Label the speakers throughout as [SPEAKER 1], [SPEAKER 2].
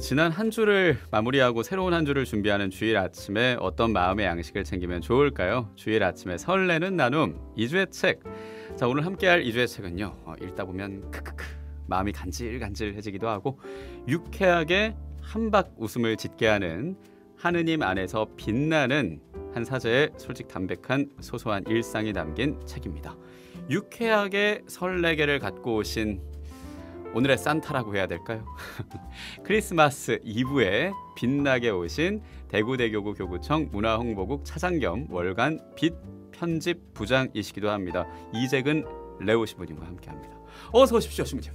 [SPEAKER 1] 지난 한 주를 마무리하고 새로운 한 주를 준비하는 주일 아침에 어떤 마음의 양식을 챙기면 좋을까요? 주일 아침에 설레는 나눔 2주의 책. 자, 오늘 함께할 2주의 책은요. 읽다 보면 크크크 마음이 간질간질해지기도 하고 유쾌하게 한박 웃음을 짓게 하는 하느님 안에서 빛나는 한 사제의 솔직 담백한 소소한 일상이 담긴 책입니다. 유쾌하게 설레게를 갖고 오신 오늘의 산타라고 해야 될까요? 크리스마스 이브에 빛나게 오신 대구대교구 교구청 문화홍보국 차장 겸 월간 빛 편집 부장이시기도 합니다. 이재근 레오 신부님과 함께합니다. 어서 오십시오, 신부님.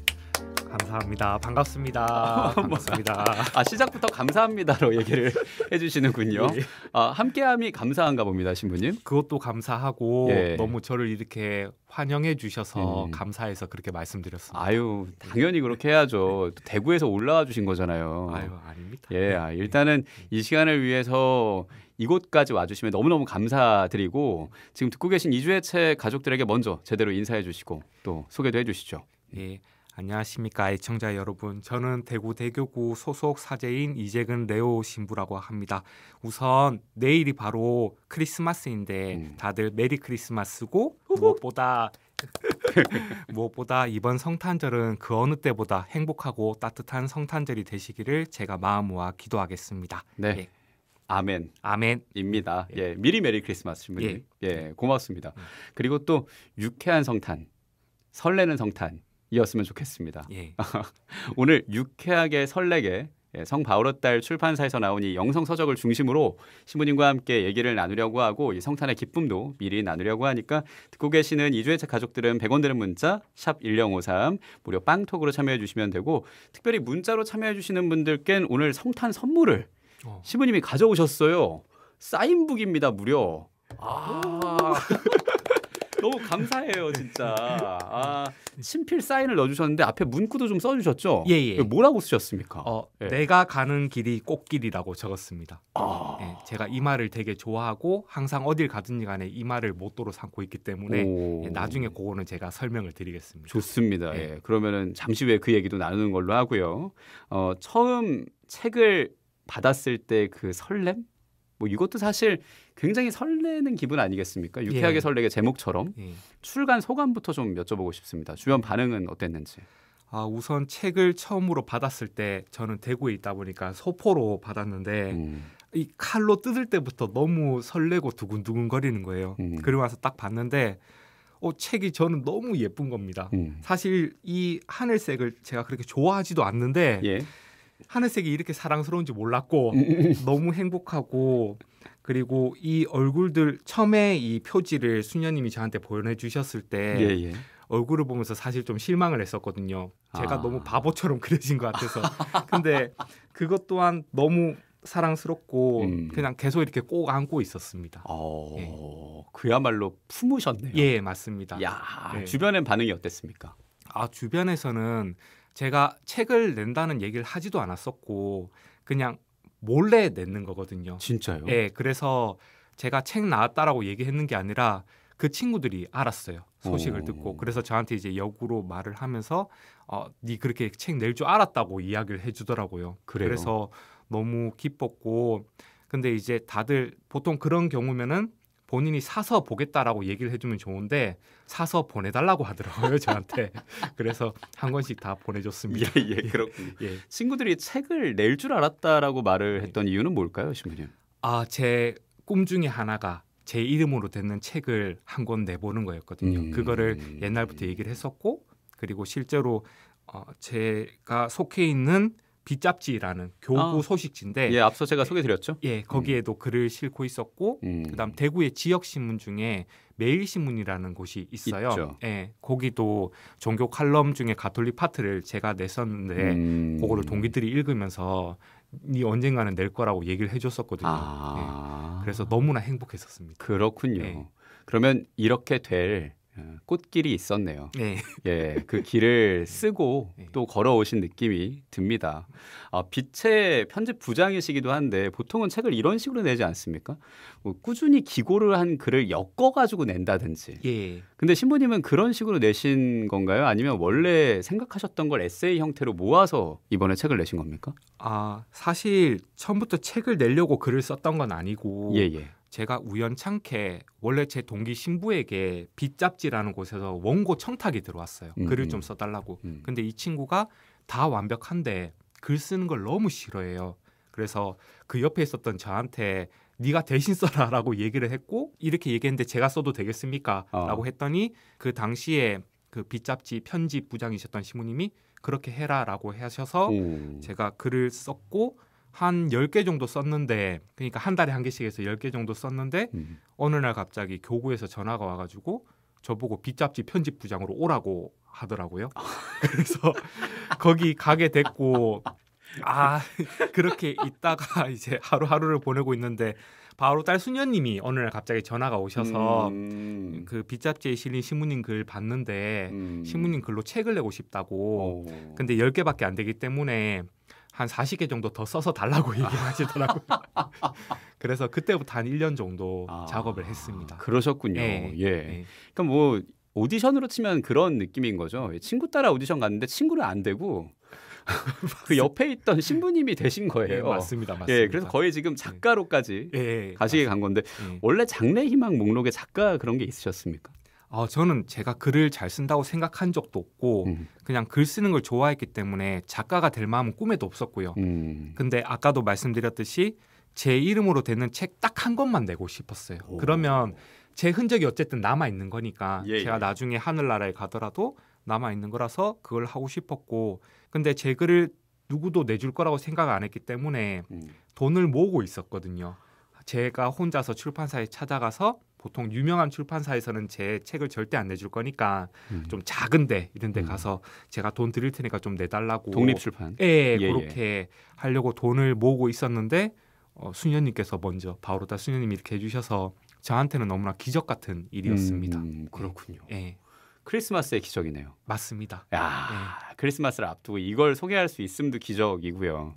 [SPEAKER 2] 감사합니다. 반갑습니다. 반갑습니다.
[SPEAKER 1] 시작부터 감사합니다로 얘기를 해주시는군요.
[SPEAKER 2] 예.
[SPEAKER 1] 함께함이 감사한가 봅니다, 신부님.
[SPEAKER 2] 그것도 감사하고
[SPEAKER 1] 예.
[SPEAKER 2] 너무 저를 이렇게 환영해 주셔서 감사해서 그렇게 말씀드렸습니다.
[SPEAKER 1] 아유, 당연히 그렇게 해야죠. 또 대구에서 올라와 주신 거잖아요.
[SPEAKER 2] 아유, 아닙니다.
[SPEAKER 1] 예, 일단은 이 시간을 위해서 이곳까지 와주시면 너무너무 감사드리고 지금 듣고 계신 이주의 책 가족들에게 먼저 제대로 인사해 주시고 또 소개도 해 주시죠.
[SPEAKER 2] 예. 안녕하십니까 애청자 여러분. 저는 대구 대교구 소속 사제인 이재근 레오 신부라고 합니다. 우선 내일이 바로 크리스마스인데 다들 메리 크리스마스고 무엇보다 이번 성탄절은 그 어느 때보다 행복하고 따뜻한 성탄절이 되시기를 제가 마음 모아 기도하겠습니다.
[SPEAKER 1] 네.
[SPEAKER 2] 예.
[SPEAKER 1] 아멘.
[SPEAKER 2] 아멘입니다.
[SPEAKER 1] 예, 미리 메리 크리스마스 신부님. 예, 고맙습니다. 그리고 또 유쾌한 성탄, 설레는 성탄 이었으면 좋겠습니다.
[SPEAKER 2] 예.
[SPEAKER 1] 오늘 유쾌하게 설레게 성 바오로딸 출판사에서 나온 이 영성 서적을 중심으로 신부님과 함께 얘기를 나누려고 하고 이 성탄의 기쁨도 미리 나누려고 하니까 듣고 계시는 이주의 책 가족들은 100원 드는 문자 샵 1053 무료 빵톡으로 참여해 주시면 되고 특별히 문자로 참여해 주시는 분들께는 오늘 성탄 선물을 신부님이 가져오셨어요. 사인북입니다. 무려. 너무 감사해요, 진짜. 친필 사인을 넣어주셨는데 앞에 문구도 좀 써주셨죠?
[SPEAKER 2] 예.
[SPEAKER 1] 뭐라고 쓰셨습니까?
[SPEAKER 2] 예. 내가 가는 길이 꽃길이라고 적었습니다. 예, 제가 이 말을 되게 좋아하고 항상 어딜 가든지 간에 이 말을 모토로 삼고 있기 때문에 나중에 그거는 제가 설명을 드리겠습니다.
[SPEAKER 1] 좋습니다.
[SPEAKER 2] 예.
[SPEAKER 1] 예. 그러면은 잠시 후에 그 얘기도 나누는 걸로 하고요. 처음 책을 받았을 때 그 설렘? 뭐 이것도 사실 굉장히 설레는 기분 아니겠습니까? 유쾌하게 설레게 제목처럼. 출간 소감부터 좀 여쭤보고 싶습니다. 주변 반응은 어땠는지.
[SPEAKER 2] 우선 책을 처음으로 받았을 때 저는 대구에 있다 보니까 소포로 받았는데 이 칼로 뜯을 때부터 너무 설레고 두근두근거리는 거예요. 그리고 와서 딱 봤는데 책이 저는 너무 예쁜 겁니다. 사실 이 하늘색을 제가 그렇게 좋아하지도 않는데 하늘색이 이렇게 사랑스러운지 몰랐고 너무 행복하고 그리고 이 얼굴들 처음에 이 표지를 수녀님이 저한테 보내주셨을 때 얼굴을 보면서 사실 좀 실망을 했었거든요. 제가 너무 바보처럼 그려진 것 같아서. 근데 그것 또한 너무 사랑스럽고 그냥 계속 이렇게 꼭 안고 있었습니다.
[SPEAKER 1] 그야말로 품으셨네요.
[SPEAKER 2] 예, 맞습니다.
[SPEAKER 1] 주변엔 반응이 어땠습니까?
[SPEAKER 2] 주변에서는 제가 책을 낸다는 얘기를 하지도 않았었고 그냥 몰래 내는 거거든요.
[SPEAKER 1] 진짜요?
[SPEAKER 2] 예, 그래서 제가 책 나왔다라고 얘기했는 게 아니라 그 친구들이 알았어요. 소식을 듣고. 그래서 저한테 이제 역으로 말을 하면서 네 그렇게 책 낼 줄 알았다고 이야기를 해주더라고요.
[SPEAKER 1] 그래요?
[SPEAKER 2] 그래서 너무 기뻤고 근데 이제 다들 보통 그런 경우면은 본인이 사서 보겠다라고 얘기를 해주면 좋은데 사서 보내달라고 하더라고요, 저한테. 그래서 한 권씩 다 보내줬습니다.
[SPEAKER 1] 그렇군요. 친구들이 책을 낼 줄 알았다라고 말을 했던 이유는 뭘까요, 신부님?
[SPEAKER 2] 제 꿈 중에 하나가 제 이름으로 되는 책을 한 권 내보는 거였거든요. 그거를 옛날부터 얘기를 했었고 그리고 실제로 제가 속해 있는 빛잡지라는 교구 소식지인데
[SPEAKER 1] 앞서 제가 소개드렸죠.
[SPEAKER 2] 거기에도 글을 싣고 있었고 그다음 대구의 지역 신문 중에 매일신문이라는 곳이 있어요. 거기도 종교 칼럼 중에 가톨릭 파트를 제가 냈었는데 그거를 동기들이 읽으면서 네 언젠가는 낼 거라고 얘기를 해줬었거든요. 그래서 너무나 행복했었습니다.
[SPEAKER 1] 그렇군요. 그러면 이렇게 될 꽃길이 있었네요.
[SPEAKER 2] 네.
[SPEAKER 1] 예, 그 길을 쓰고
[SPEAKER 2] 네.
[SPEAKER 1] 또 걸어오신 느낌이 듭니다. 빛의 편집 부장이시기도 한데 보통은 책을 이런 식으로 내지 않습니까? 뭐 꾸준히 기고를 한 글을 엮어가지고 낸다든지.
[SPEAKER 2] 예.
[SPEAKER 1] 근데 신부님은 그런 식으로 내신 건가요? 아니면 원래 생각하셨던 걸 에세이 형태로 모아서 이번에 책을 내신 겁니까?
[SPEAKER 2] 사실 처음부터 책을 내려고 글을 썼던 건 아니고
[SPEAKER 1] 예.
[SPEAKER 2] 제가 우연찮게 원래 제 동기 신부에게 빛잡지라는 곳에서 원고 청탁이 들어왔어요. 글을 좀 써달라고. 근데 이 친구가 다 완벽한데 글 쓰는 걸 너무 싫어해요. 그래서 그 옆에 있었던 저한테 네가 대신 써라라고 얘기를 했고 이렇게 얘기했는데 제가 써도 되겠습니까? 라고 했더니 그 당시에 그 빛잡지 편집 부장이셨던 신부님이 그렇게 해라라고 하셔서 제가 글을 썼고 한 10개 정도 썼는데 그러니까 한 달에 한 개씩 해서 10개 정도 썼는데 어느 날 갑자기 교구에서 전화가 와가지고 저보고 빛잡지 편집 부장으로 오라고 하더라고요. 그래서 거기 가게 됐고 그렇게 있다가 이제 하루하루를 보내고 있는데 바로 딸 수녀님이 어느 날 갑자기 전화가 오셔서 그 빛잡지에 실린 신부님 글 봤는데 신부님 글로 책을 내고 싶다고 근데 10개밖에 안 되기 때문에 한 40개 정도 더 써서 달라고 얘기하시더라고요. 그래서 그때부터 한 1년 정도 작업을 했습니다.
[SPEAKER 1] 그러셨군요.
[SPEAKER 2] 네.
[SPEAKER 1] 예.
[SPEAKER 2] 네.
[SPEAKER 1] 그러니까 뭐 오디션으로 치면 그런 느낌인 거죠. 친구 따라 오디션 갔는데 친구는 안 되고 그 옆에 있던 신부님이 되신 거예요.
[SPEAKER 2] 네, 맞습니다.
[SPEAKER 1] 예, 그래서 거의 지금 작가로까지 가시게 간 건데 원래 장래희망 목록에 작가 그런 게 있으셨습니까?
[SPEAKER 2] 저는 제가 글을 잘 쓴다고 생각한 적도 없고 그냥 글 쓰는 걸 좋아했기 때문에 작가가 될 마음은 꿈에도 없었고요. 근데 아까도 말씀드렸듯이 제 이름으로 되는 책 딱 한 권만 내고 싶었어요. 그러면 제 흔적이 어쨌든 남아있는 거니까 제가 나중에 하늘나라에 가더라도 남아있는 거라서 그걸 하고 싶었고 근데 제 글을 누구도 내줄 거라고 생각 안 했기 때문에 돈을 모으고 있었거든요. 제가 혼자서 출판사에 찾아가서 보통 유명한 출판사에서는 제 책을 절대 안 내줄 거니까 좀 작은데 이런 데 가서 제가 돈 드릴 테니까 좀 내달라고
[SPEAKER 1] 독립출판
[SPEAKER 2] 그렇게 하려고 돈을 모으고 있었는데 수녀님께서 먼저 바오로다 수녀님이 이렇게 해주셔서 저한테는 너무나 기적 같은 일이었습니다.
[SPEAKER 1] 그렇군요.
[SPEAKER 2] 예.
[SPEAKER 1] 크리스마스의 기적이네요.
[SPEAKER 2] 맞습니다.
[SPEAKER 1] 크리스마스를 앞두고 이걸 소개할 수 있음도 기적이고요.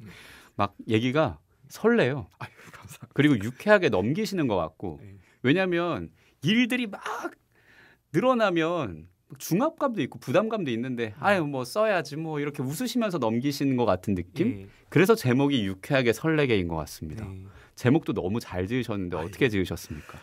[SPEAKER 1] 막 얘기가 설레요.
[SPEAKER 2] 아유, 감사합니다.
[SPEAKER 1] 그리고 유쾌하게 넘기시는 것 같고 왜냐하면 일들이 막 늘어나면 중압감도 있고 부담감도 있는데 뭐 써야지 뭐 이렇게 웃으시면서 넘기시는 것 같은 느낌? 그래서 제목이 유쾌하게 설레게인 것 같습니다. 제목도 너무 잘 지으셨는데 어떻게 지으셨습니까?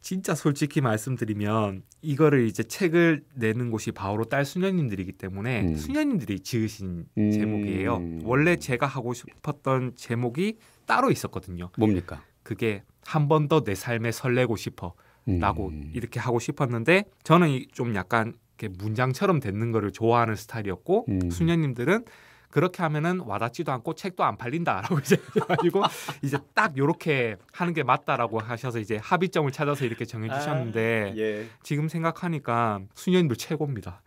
[SPEAKER 2] 진짜 솔직히 말씀드리면 이거를 이제 책을 내는 곳이 바로 딸 수녀님들이기 때문에 수녀님들이 지으신 제목이에요. 원래 제가 하고 싶었던 제목이 따로 있었거든요.
[SPEAKER 1] 뭡니까?
[SPEAKER 2] 그게 한 번 더 내 삶에 설레고 싶어 라고 이렇게 하고 싶었는데 저는 좀 약간 이렇게 문장처럼 듣는 거를 좋아하는 스타일이었고 수녀님들은 그렇게 하면은 와닿지도 않고 책도 안 팔린다라고 이제 가지고 이제 딱 요렇게 하는 게 맞다라고 하셔서 이제 합의점을 찾아서 이렇게 정해주셨는데 지금 생각하니까 수녀님들 최고입니다.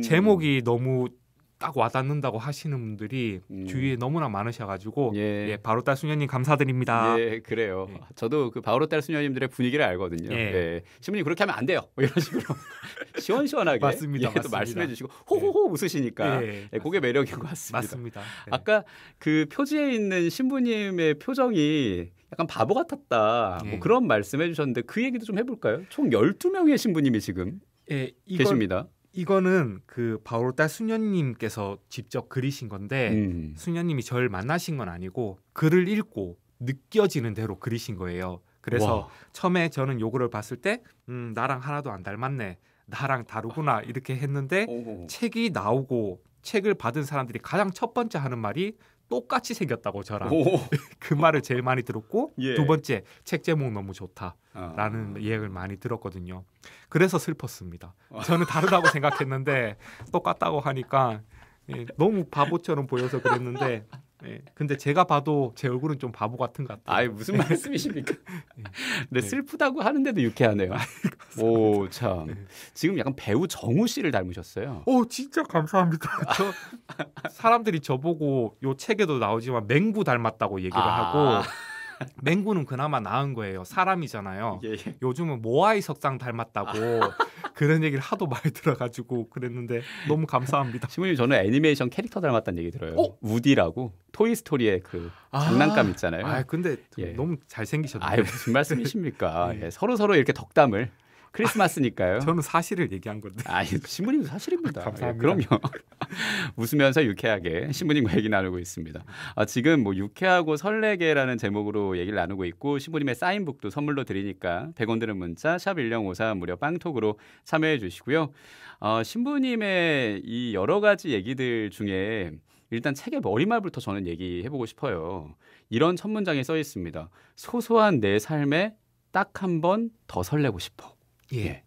[SPEAKER 2] 제목이 너무 딱 와닿는다고 하시는 분들이 주위에 너무나 많으셔가지고 바로 딸 수녀님 감사드립니다.
[SPEAKER 1] 그래요. 저도 그 바로 딸 수녀님들의 분위기를 알거든요. 신부님 그렇게 하면 안 돼요. 뭐 이런 식으로 시원시원하게
[SPEAKER 2] 맞습니다.
[SPEAKER 1] 또 말씀해주시고 호호호 웃으시니까 그게 매력인 것 같습니다.
[SPEAKER 2] 맞습니다.
[SPEAKER 1] 아까 그 표지에 있는 신부님의 표정이 약간 바보 같았다. 뭐 그런 말씀해주셨는데 그 얘기도 좀 해볼까요? 총 12명의 신부님이 지금 계십니다.
[SPEAKER 2] 이거는 그 바오로딸 수녀님께서 직접 그리신 건데 수녀님이 저를 만나신 건 아니고 글을 읽고 느껴지는 대로 그리신 거예요. 그래서 처음에 저는 요거를 봤을 때 나랑 하나도 안 닮았네. 나랑 다르구나 이렇게 했는데 책이 나오고 책을 받은 사람들이 가장 첫 번째 하는 말이 똑같이 생겼다고 저랑 그 말을 제일 많이 들었고 두 번째 책 제목 너무 좋다라는 이야기를 많이 들었거든요. 그래서 슬펐습니다. 저는 다르다고 생각했는데 똑같다고 하니까 너무 바보처럼 보여서 그랬는데 근데 제가 봐도 제 얼굴은 좀 바보 같은 것 같아요.
[SPEAKER 1] 무슨 말씀이십니까? 근데 슬프다고 하는데도 유쾌하네요. 오, 참. 지금 약간 배우 정우 씨를 닮으셨어요.
[SPEAKER 2] 오, 진짜 감사합니다. 사람들이 저보고 요 책에도 나오지만 맹구 닮았다고 얘기를 하고 맹구는 그나마 나은 거예요. 사람이잖아요.
[SPEAKER 1] 예, 예.
[SPEAKER 2] 요즘은 모아이 석상 닮았다고 그런 얘기를 하도 많이 들어가지고 그랬는데 너무 감사합니다.
[SPEAKER 1] 신부님 저는 애니메이션 캐릭터 닮았다는 얘기 들어요. 우디라고 토이스토리의 그 장난감 있잖아요.
[SPEAKER 2] 근데
[SPEAKER 1] 예.
[SPEAKER 2] 너무 잘생기셨네요.
[SPEAKER 1] 아유 무슨 말씀이십니까?
[SPEAKER 2] 네.
[SPEAKER 1] 예, 서로 이렇게 덕담을 크리스마스니까요.
[SPEAKER 2] 저는 사실을 얘기한 건데.
[SPEAKER 1] 아니 신부님 사실입니다.
[SPEAKER 2] 감사합니다.
[SPEAKER 1] 예, 그럼요. 웃으면서 유쾌하게 신부님과 얘기 나누고 있습니다. 지금 뭐 유쾌하고 설레게라는 제목으로 얘기를 나누고 있고 신부님의 사인북도 선물로 드리니까 100원 드는 문자 샵 1054 무료 빵톡으로 참여해 주시고요. 신부님의 이 여러 가지 얘기들 중에 일단 책의 머리말부터 저는 얘기해보고 싶어요. 이런 첫 문장에 써 있습니다. 소소한 내 삶에 딱 한 번 더 설레고 싶어.
[SPEAKER 2] 예.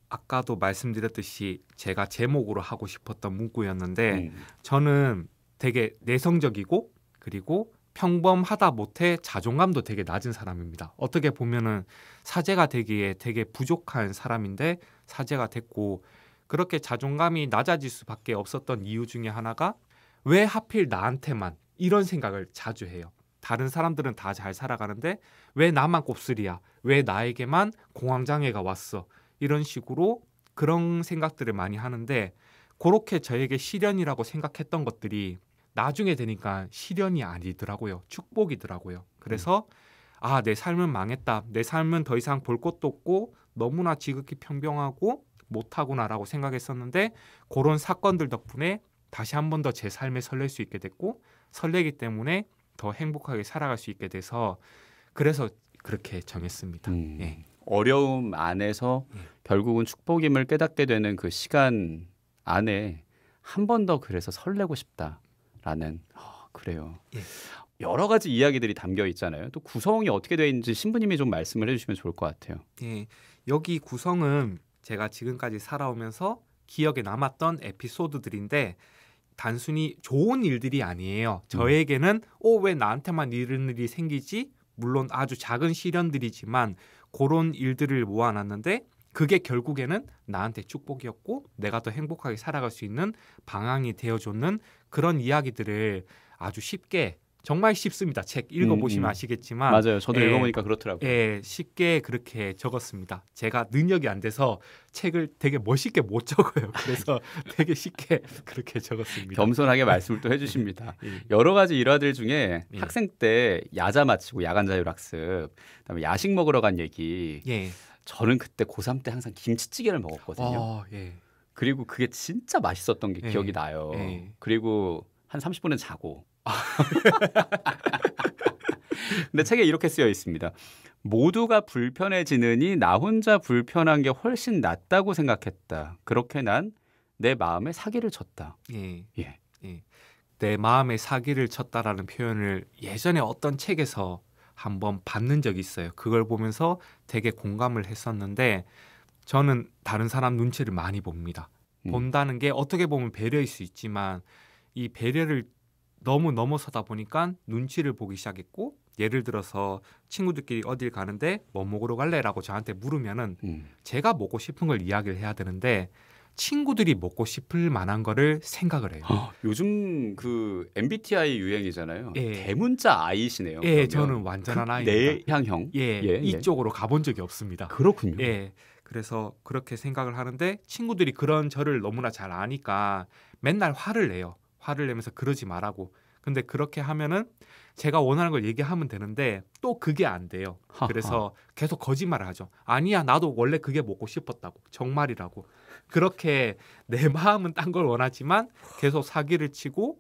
[SPEAKER 2] 아까도 말씀드렸듯이 제가 제목으로 하고 싶었던 문구였는데 저는 되게 내성적이고 그리고 평범하다 못해 자존감도 되게 낮은 사람입니다. 어떻게 보면은 사제가 되기에 되게 부족한 사람인데 사제가 됐고 그렇게 자존감이 낮아질 수밖에 없었던 이유 중에 하나가 왜 하필 나한테만 이런 생각을 자주 해요. 다른 사람들은 다 잘 살아가는데 왜 나만 곱슬이야? 왜 나에게만 공황장애가 왔어? 이런 식으로 그런 생각들을 많이 하는데 그렇게 저에게 시련이라고 생각했던 것들이 나중에 되니까 시련이 아니더라고요. 축복이더라고요. 그래서 내 삶은 망했다. 내 삶은 더 이상 볼 것도 없고 너무나 지극히 평범하고 못하구나라고 생각했었는데 그런 사건들 덕분에 다시 한 번 더 제 삶에 설렐 수 있게 됐고 설레기 때문에 더 행복하게 살아갈 수 있게 돼서 그래서 그렇게 정했습니다. 예.
[SPEAKER 1] 어려움 안에서 결국은 축복임을 깨닫게 되는 그 시간 안에 한 번 더 그래서 설레고 싶다라는 그래요.
[SPEAKER 2] 예.
[SPEAKER 1] 여러 가지 이야기들이 담겨 있잖아요. 또 구성이 어떻게 되어 있는지 신부님이 좀 말씀을 해주시면 좋을 것 같아요.
[SPEAKER 2] 예. 여기 구성은 제가 지금까지 살아오면서 기억에 남았던 에피소드들인데 단순히 좋은 일들이 아니에요. 저에게는 왜 나한테만 이런 일이 생기지? 물론 아주 작은 시련들이지만 그런 일들을 모아놨는데 그게 결국에는 나한테 축복이었고 내가 더 행복하게 살아갈 수 있는 방향이 되어줬는 그런 이야기들을 아주 쉽게 정말 쉽습니다. 책 읽어보시면 아시겠지만
[SPEAKER 1] 맞아요. 저도 읽어보니까 그렇더라고요.
[SPEAKER 2] 예, 쉽게 그렇게 적었습니다. 제가 능력이 안 돼서 책을 되게 멋있게 못 적어요. 그래서 되게 쉽게 그렇게 적었습니다.
[SPEAKER 1] 겸손하게 말씀을 또 해주십니다.
[SPEAKER 2] 예.
[SPEAKER 1] 여러 가지 일화들 중에
[SPEAKER 2] 예.
[SPEAKER 1] 학생 때 야자 마치고 야간 자율학습 그다음에 야식 먹으러 간 얘기
[SPEAKER 2] 예.
[SPEAKER 1] 저는 그때 고3 때 항상 김치찌개를 먹었거든요.
[SPEAKER 2] 예.
[SPEAKER 1] 그리고 그게 진짜 맛있었던 게
[SPEAKER 2] 예.
[SPEAKER 1] 기억이 나요.
[SPEAKER 2] 예.
[SPEAKER 1] 그리고 한 30분은 자고. 근데 책에 이렇게 쓰여 있습니다. 모두가 불편해지느니 나 혼자 불편한 게 훨씬 낫다고 생각했다. 그렇게 난 내 마음에 사기를 쳤다.
[SPEAKER 2] 예.
[SPEAKER 1] 예.
[SPEAKER 2] 예. 내 마음에 사기를 쳤다라는 표현을 예전에 어떤 책에서 한번 봤는 적이 있어요. 그걸 보면서 되게 공감을 했었는데 저는 다른 사람 눈치를 많이 봅니다. 본다는 게 어떻게 보면 배려일 수 있지만 이 배려를 너무 넘어서다 보니까 눈치를 보기 시작했고 예를 들어서 친구들끼리 어딜 가는데 뭐 먹으러 갈래라고 저한테 물으면은 제가 먹고 싶은 걸 이야기를 해야 되는데 친구들이 먹고 싶을 만한 거를 생각을 해요.
[SPEAKER 1] 요즘 그 MBTI 유행이잖아요.
[SPEAKER 2] 예.
[SPEAKER 1] 대문자 I시네요.
[SPEAKER 2] 예, 저는 완전한 아이입니다.
[SPEAKER 1] 내향형.
[SPEAKER 2] 예, 이쪽으로 가본 적이 없습니다.
[SPEAKER 1] 그렇군요.
[SPEAKER 2] 예, 그래서 그렇게 생각을 하는데 친구들이 그런 저를 너무나 잘 아니까 맨날 화를 내요. 화를 내면서 그러지 말라고. 근데 그렇게 하면은 제가 원하는 걸 얘기하면 되는데 또 그게 안 돼요. 그래서 계속 거짓말을 하죠. 아니야, 나도 원래 그게 먹고 싶었다고. 정말이라고. 그렇게 내 마음은 딴 걸 원하지만 계속 사기를 치고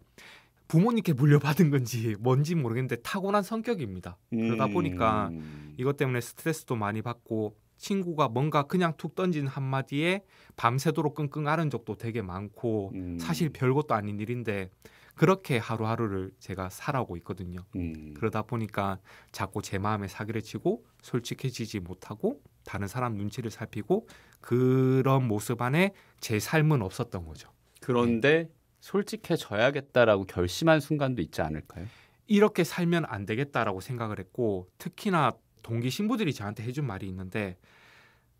[SPEAKER 2] 부모님께 물려받은 건지 뭔지 모르겠는데 타고난 성격입니다. 그러다 보니까 이것 때문에 스트레스도 많이 받고 친구가 뭔가 그냥 툭 던진 한마디에 밤새도록 끙끙 앓은 적도 되게 많고 사실 별것도 아닌 일인데 그렇게 하루하루를 제가 살아오고 있거든요. 그러다 보니까 자꾸 제 마음에 사기를 치고 솔직해지지 못하고 다른 사람 눈치를 살피고 그런 모습 안에 제 삶은 없었던 거죠.
[SPEAKER 1] 그런데 솔직해져야겠다라고 결심한 순간도 있지 않을까요?
[SPEAKER 2] 이렇게 살면 안 되겠다라고 생각을 했고 특히나 동기 신부들이 저한테 해준 말이 있는데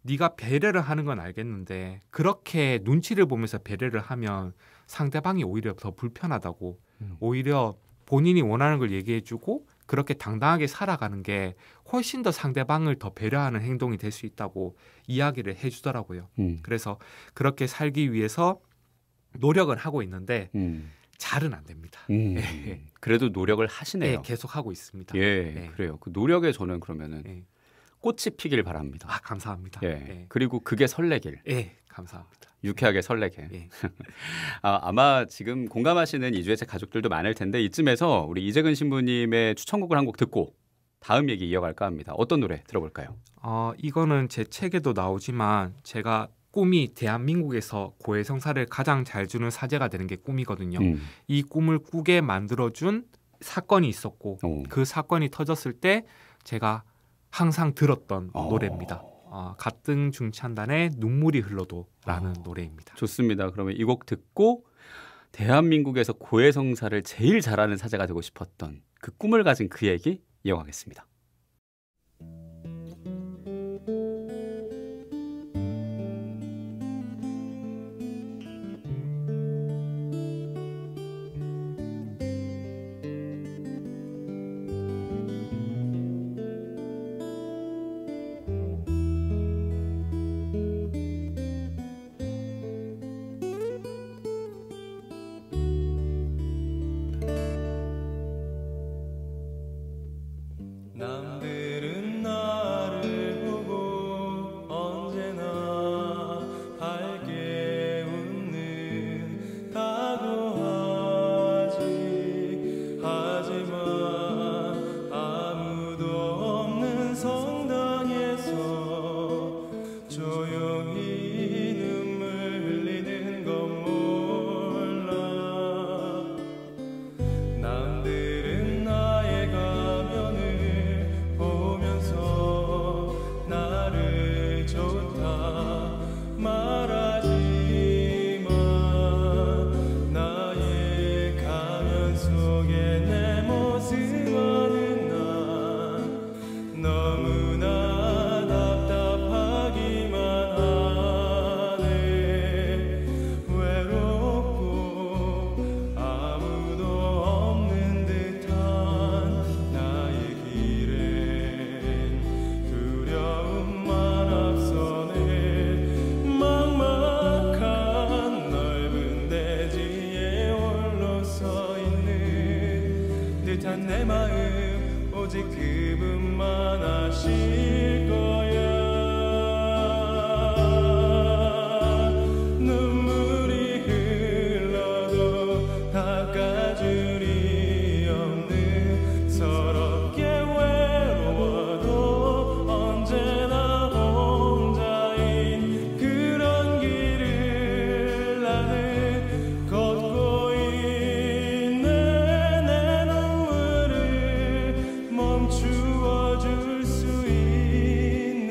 [SPEAKER 2] 네가 배려를 하는 건 알겠는데 그렇게 눈치를 보면서 배려를 하면 상대방이 오히려 더 불편하다고 오히려 본인이 원하는 걸 얘기해주고 그렇게 당당하게 살아가는 게 훨씬 더 상대방을 더 배려하는 행동이 될 수 있다고 이야기를 해주더라고요. 그래서 그렇게 살기 위해서 노력은 하고 있는데 잘은 안 됩니다.
[SPEAKER 1] 그래도 노력을 하시네요.
[SPEAKER 2] 네, 계속 하고 있습니다.
[SPEAKER 1] 예,
[SPEAKER 2] 네.
[SPEAKER 1] 그래요. 그 노력에 저는 그러면은
[SPEAKER 2] 네.
[SPEAKER 1] 꽃이 피길 바랍니다.
[SPEAKER 2] 아, 감사합니다.
[SPEAKER 1] 예,
[SPEAKER 2] 네.
[SPEAKER 1] 그리고 그게 설레길.
[SPEAKER 2] 예, 감사합니다.
[SPEAKER 1] 유쾌하게 설레게.
[SPEAKER 2] 예.
[SPEAKER 1] 아마 지금 공감하시는 이주의 책 가족들도 많을 텐데 이쯤에서 우리 이재근 신부님의 추천곡을 한 곡 듣고 다음 얘기 이어갈까 합니다. 어떤 노래 들어볼까요?
[SPEAKER 2] 이거는 제 책에도 나오지만 제가 꿈이 대한민국에서 고해성사를 가장 잘 주는 사제가 되는 게 꿈이거든요. 이 꿈을 꾸게 만들어준 사건이 있었고 그 사건이 터졌을 때 제가 항상 들었던 노래입니다. 갓등 중찬단의 눈물이 흘러도라는 노래입니다.
[SPEAKER 1] 좋습니다. 그러면 이 곡 듣고 대한민국에서 고해성사를 제일 잘하는 사제가 되고 싶었던 그 꿈을 가진 그 얘기 이어가겠습니다.
[SPEAKER 3] 남들은 나를 보고 언제나 밝게 웃는다고 하지. 하지만 아무도 없는 성당에서 조용히 눈물 흘리는 건 몰라. 남들은 나의 가면을 보면서 나를 좋다 말하지만 나의 가면 속에 내 모습만은 난 너무나 답답하기만 하네. 외롭고 아무도 없는 듯한 나의 길엔 두려움만 앞서네. 막막한 넓은 대지에 홀로 서 있는 듯한 내 마음 오직 그분만 아실 거야. 눈물이 흘러도 닦아줄이 없는 서럽게 외로워도 언제나 혼자인 그런 길을 나는 걷고 있네. 내 눈물을 멈추어 줄 수 있는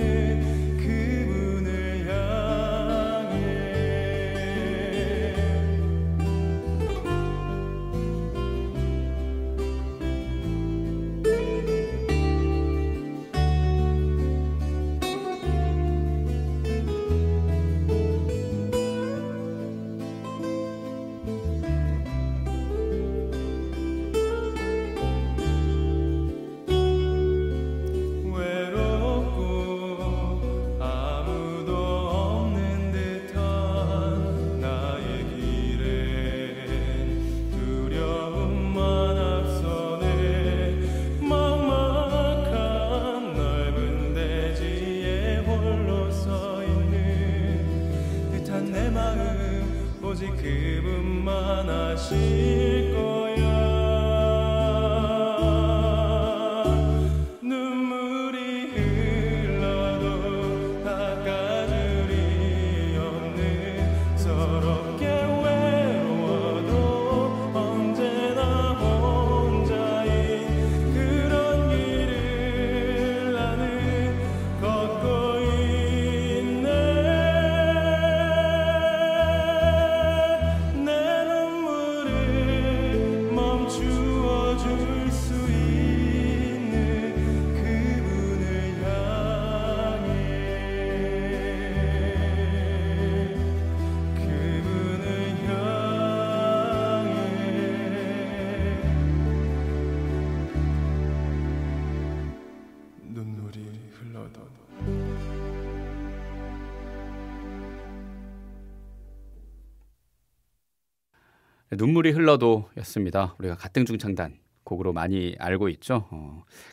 [SPEAKER 1] 눈물이 흘러도였습니다. 우리가 가등중창단 곡으로 많이 알고 있죠.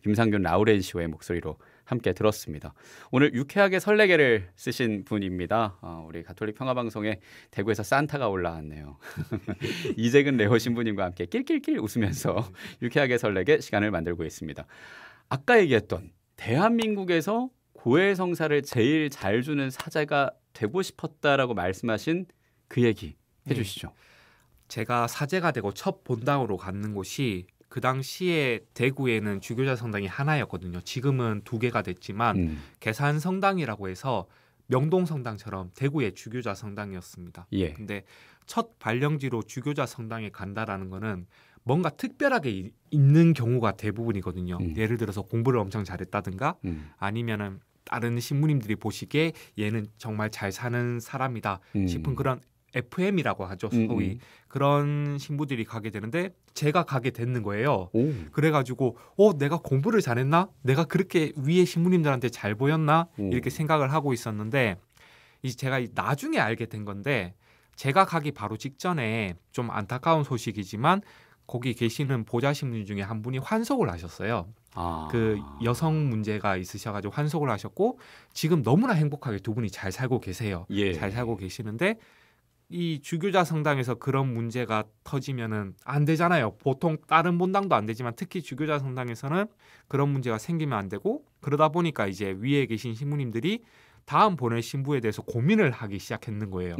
[SPEAKER 1] 김상균 라우렌시오의 목소리로 함께 들었습니다. 오늘 유쾌하게 설레게를 쓰신 분입니다. 우리 가톨릭 평화방송에 대구에서 산타가 올라왔네요. 이재근 레오 신부님과 함께 낄낄낄 웃으면서 유쾌하게 설레게 시간을 만들고 있습니다. 아까 얘기했던 대한민국에서 고해성사를 제일 잘 주는 사제가 되고 싶었다라고 말씀하신 그 얘기 해주시죠.
[SPEAKER 2] 제가 사제가 되고 첫 본당으로 갔는 곳이 그 당시에 대구에는 주교자 성당이 하나였거든요. 지금은 2개가 됐지만 계산 성당이라고 해서 명동 성당처럼 대구의 주교자 성당이었습니다.
[SPEAKER 1] 예.
[SPEAKER 2] 근데 첫 발령지로 주교자 성당에 간다라는 거는 뭔가 특별하게 있는 경우가 대부분이거든요. 예를 들어서 공부를 엄청 잘했다든가 아니면은 다른 신부님들이 보시기에 얘는 정말 잘 사는 사람이다 싶은 그런 FM이라고 하죠. 소위 그런 신부들이 가게 되는데 제가 가게 됐는 거예요.
[SPEAKER 1] 오.
[SPEAKER 2] 그래가지고 내가 공부를 잘했나? 내가 그렇게 위에 신부님들한테 잘 보였나? 이렇게 생각을 하고 있었는데 이제 제가 나중에 알게 된 건데 제가 가기 바로 직전에 좀 안타까운 소식이지만 거기 계시는 보좌 신부님 중에 한 분이 환속을 하셨어요. 그 여성 문제가 있으셔가지고 환속을 하셨고 지금 너무나 행복하게 두 분이 잘 살고 계세요.
[SPEAKER 1] 예.
[SPEAKER 2] 잘 살고 계시는데 이 주교자 성당에서 그런 문제가 터지면은 안 되잖아요. 보통 다른 본당도 안 되지만 특히 주교자 성당에서는 그런 문제가 생기면 안 되고 그러다 보니까 이제 위에 계신 신부님들이 다음 보낼 신부에 대해서 고민을 하기 시작했는 거예요.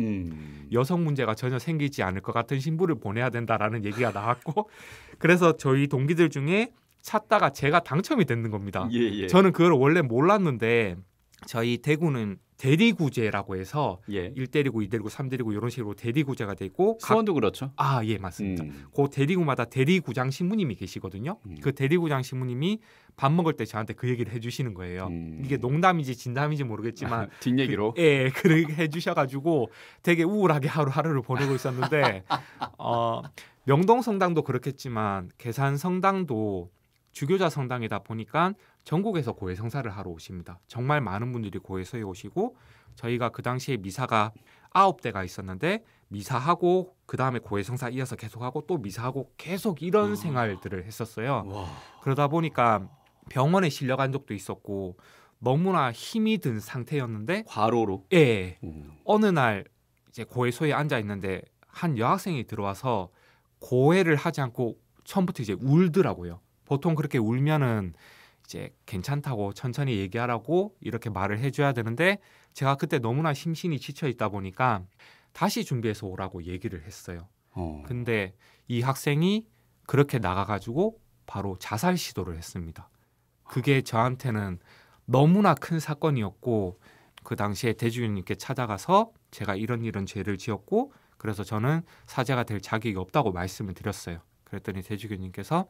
[SPEAKER 2] 여성 문제가 전혀 생기지 않을 것 같은 신부를 보내야 된다라는 얘기가 나왔고 그래서 저희 동기들 중에 찾다가 제가 당첨이 됐는 겁니다.
[SPEAKER 1] 예.
[SPEAKER 2] 저는 그걸 원래 몰랐는데 저희 대구는 대리구제라고 해서
[SPEAKER 1] 예.
[SPEAKER 2] 1대리구, 2대리구, 3대리구 이런 식으로 대리구제가 돼 있고
[SPEAKER 1] 수원도 그렇죠.
[SPEAKER 2] 예, 맞습니다. 그 대리구마다 대리구장 신부님이 계시거든요. 그 대리구장 신부님이 밥 먹을 때 저한테 그 얘기를 해주시는 거예요. 이게 농담인지 진담인지 모르겠지만
[SPEAKER 1] 뒷얘기로
[SPEAKER 2] 그렇게 해주셔가지고 되게 우울하게 하루하루를 보내고 있었는데 명동 성당도 그렇겠지만 계산 성당도 주교자 성당이다 보니까 전국에서 고해성사를 하러 오십니다. 정말 많은 분들이 고해서에 오시고 저희가 그 당시에 미사가 9대가 있었는데 미사하고 그 다음에 고해성사 이어서 계속하고 또 미사하고 계속 이런 생활들을 했었어요.
[SPEAKER 1] 와.
[SPEAKER 2] 그러다 보니까 병원에 실려간 적도 있었고 너무나 힘이 든 상태였는데
[SPEAKER 1] 과로로.
[SPEAKER 2] 예. 어느 날 이제 고해소에 앉아 있는데 한 여학생이 들어와서 고해를 하지 않고 처음부터 이제 울더라고요. 보통 그렇게 울면은 이제 괜찮다고 천천히 얘기하라고 이렇게 말을 해줘야 되는데 제가 그때 너무나 심신이 지쳐 있다 보니까 다시 준비해서 오라고 얘기를 했어요. 근데 이 학생이 그렇게 나가가지고 바로 자살 시도를 했습니다. 그게 저한테는 너무나 큰 사건이었고 그 당시에 대주교님께 찾아가서 제가 이런 죄를 지었고 그래서 저는 사제가 될 자격이 없다고 말씀을 드렸어요. 그랬더니 대주교님께서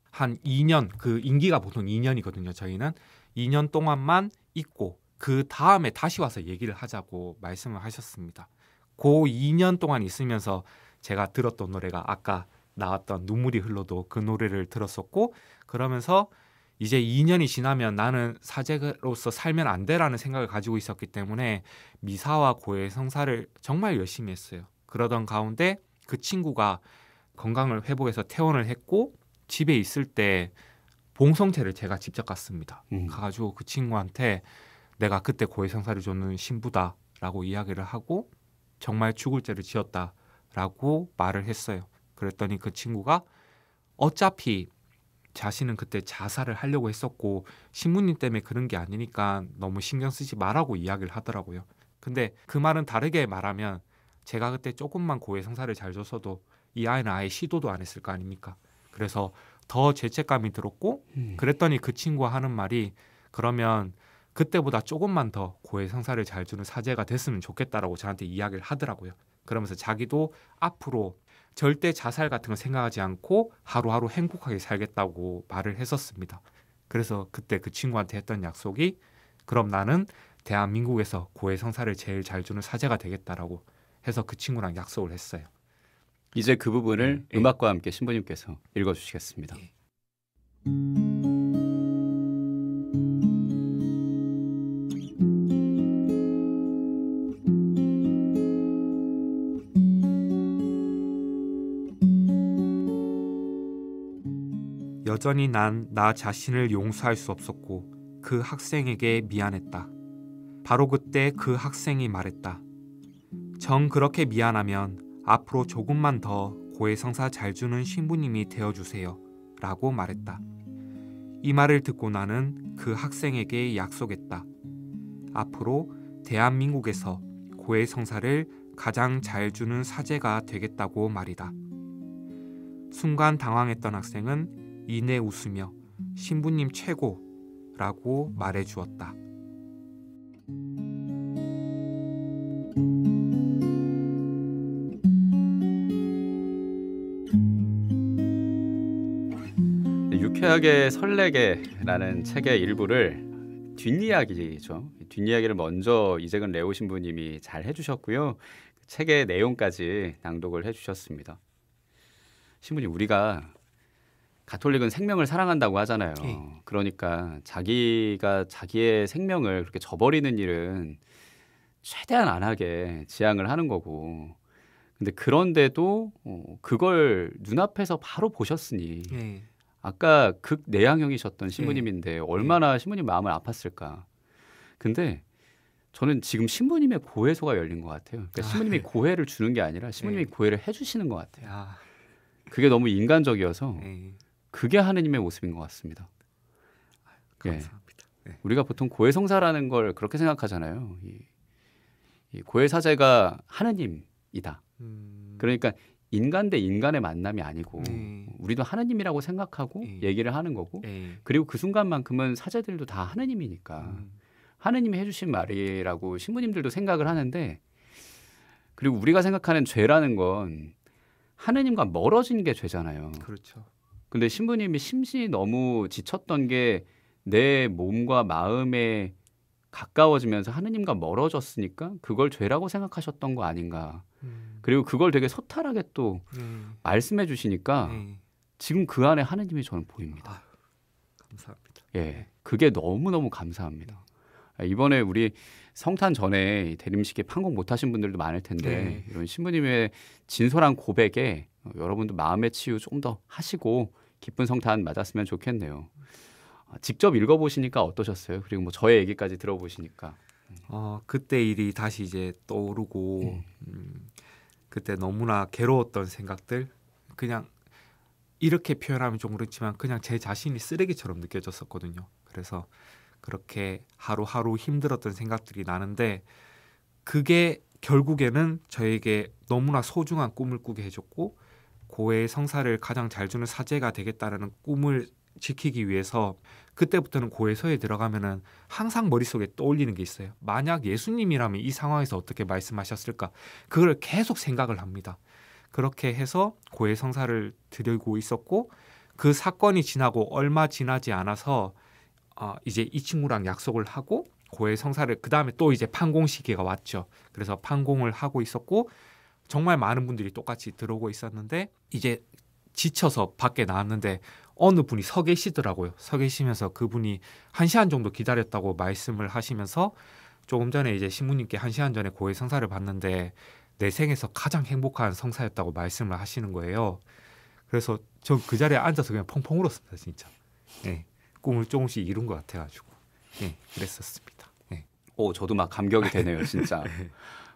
[SPEAKER 2] 한 2년, 그 임기가 보통 2년이거든요. 저희는 2년 동안만 있고 그 다음에 다시 와서 얘기를 하자고 말씀을 하셨습니다. 그 2년 동안 있으면서 제가 들었던 노래가 아까 나왔던 눈물이 흘러도 그 노래를 들었었고 그러면서 이제 2년이 지나면 나는 사제로서 살면 안 돼라는 생각을 가지고 있었기 때문에 미사와 고해 성사를 정말 열심히 했어요. 그러던 가운데 그 친구가 건강을 회복해서 퇴원을 했고 집에 있을 때 봉성체를 제가 직접 갔습니다. 가가지고 그 친구한테 내가 그때 고해성사를 줬는 신부다라고 이야기를 하고 정말 죽을 죄를 지었다라고 말을 했어요. 그랬더니 그 친구가 어차피 자신은 그때 자살을 하려고 했었고 신부님 때문에 그런 게 아니니까 너무 신경 쓰지 말라고 이야기를 하더라고요. 근데 그 말은 다르게 말하면 제가 그때 조금만 고해성사를 잘 줬어도 이 아이는 아예 시도도 안 했을 거 아닙니까? 그래서 더 죄책감이 들었고 그랬더니 그 친구가 하는 말이 그러면 그때보다 조금만 더 고해성사를 잘 주는 사제가 됐으면 좋겠다라고 저한테 이야기를 하더라고요. 그러면서 자기도 앞으로 절대 자살 같은 거 생각하지 않고 하루하루 행복하게 살겠다고 말을 했었습니다. 그래서 그때 그 친구한테 했던 약속이 그럼 나는 대한민국에서 고해성사를 제일 잘 주는 사제가 되겠다라고 해서 그 친구랑 약속을 했어요.
[SPEAKER 1] 이제 그 부분을 음악과 함께 신부님께서 읽어주시겠습니다.
[SPEAKER 2] 여전히 난 나 자신을 용서할 수 없었고 그 학생에게 미안했다. 바로 그때 그 학생이 말했다. 정 그렇게 미안하면 앞으로 조금만 더 고해성사 잘 주는 신부님이 되어주세요 라고 말했다. 이 말을 듣고 나는 그 학생에게 약속했다. 앞으로 대한민국에서 고해성사를 가장 잘 주는 사제가 되겠다고 말이다. 순간 당황했던 학생은 이내 웃으며 신부님 최고라고 말해주었다.
[SPEAKER 1] 유쾌하게 설레게라는 책의 일부를 뒷이야기죠. 뒷이야기를 먼저 이재근 레오 신부님이 잘 해주셨고요. 책의 내용까지 낭독을 해주셨습니다. 신부님, 우리가 가톨릭은 생명을 사랑한다고 하잖아요. 그러니까 자기가 자기의 생명을 그렇게 저버리는 일은 최대한 안 하게 지향을 하는 거고, 근데 그런데도 그걸 눈앞에서 바로 보셨으니 아까 극 내향형이셨던 신부님인데 얼마나 신부님 마음을 아팠을까. 근데 저는 지금 신부님의 고해소가 열린 것 같아요. 그러니까 신부님이 고해를 주는 게 아니라 신부님이 고해를 해주시는 것 같아요. 그게 너무 인간적이어서 그게 하느님의 모습인 것 같습니다.
[SPEAKER 2] 감사합니다.
[SPEAKER 1] 우리가 보통 고해성사라는 걸 그렇게 생각하잖아요. 이 고해사제가 하느님이다. 그러니까 인간 대 인간의 만남이 아니고 우리도 하느님이라고 생각하고 얘기를 하는 거고, 그리고 그 순간만큼은 사제들도 다 하느님이니까 하느님이 해주신 말이라고 신부님들도 생각을 하는데, 그리고 우리가 생각하는 죄라는 건 하느님과 멀어진 게 죄잖아요.
[SPEAKER 2] 그렇죠.
[SPEAKER 1] 근데 신부님이 심신이 너무 지쳤던 게 내 몸과 마음에 가까워지면서 하느님과 멀어졌으니까 그걸 죄라고 생각하셨던 거 아닌가. 그리고 그걸 되게 소탈하게 또 말씀해 주시니까 지금 그 안에 하느님이 저는 보입니다.
[SPEAKER 2] 감사합니다.
[SPEAKER 1] 예, 그게 너무너무 감사합니다. 이번에 우리 성탄 전에 대림식에 판공 못하신 분들도 많을 텐데 이런 신부님의 진솔한 고백에 여러분도 마음의 치유 좀 더 하시고 기쁜 성탄 맞았으면 좋겠네요. 직접 읽어보시니까 어떠셨어요? 그리고 뭐 저의 얘기까지 들어보시니까.
[SPEAKER 2] 그때 일이 다시 이제 떠오르고 그때 너무나 괴로웠던 생각들, 그냥 이렇게 표현하면 좀 그렇지만 그냥 제 자신이 쓰레기처럼 느껴졌었거든요. 그래서 그렇게 하루하루 힘들었던 생각들이 나는데, 그게 결국에는 저에게 너무나 소중한 꿈을 꾸게 해줬고, 고해의 성사를 가장 잘 주는 사제가 되겠다라는 꿈을 지키기 위해서 그때부터는 고해소에 들어가면은 항상 머릿속에 떠올리는 게 있어요. 만약 예수님이라면 이 상황에서 어떻게 말씀하셨을까? 그걸 계속 생각을 합니다. 그렇게 해서 고해 성사를 드리고 있었고, 그 사건이 지나고 얼마 지나지 않아서 이제 이 친구랑 약속을 하고 고해 성사를, 그 다음에 또 이제 판공 시기가 왔죠. 그래서 판공을 하고 있었고 정말 많은 분들이 똑같이 들어오고 있었는데, 이제 지쳐서 밖에 나왔는데 어느 분이 서 계시더라고요. 서 계시면서 그분이 1시간 정도 기다렸다고 말씀을 하시면서, 조금 전에 이제 신부님께 1시간 전에 고해 성사를 봤는데 내 생에서 가장 행복한 성사였다고 말씀을 하시는 거예요. 그래서 저 그 자리에 앉아서 그냥 펑펑 울었습니다, 진짜. 꿈을 조금씩 이룬 것 같아가지고 그랬었습니다.
[SPEAKER 1] 저도 막 감격이 되네요, 진짜.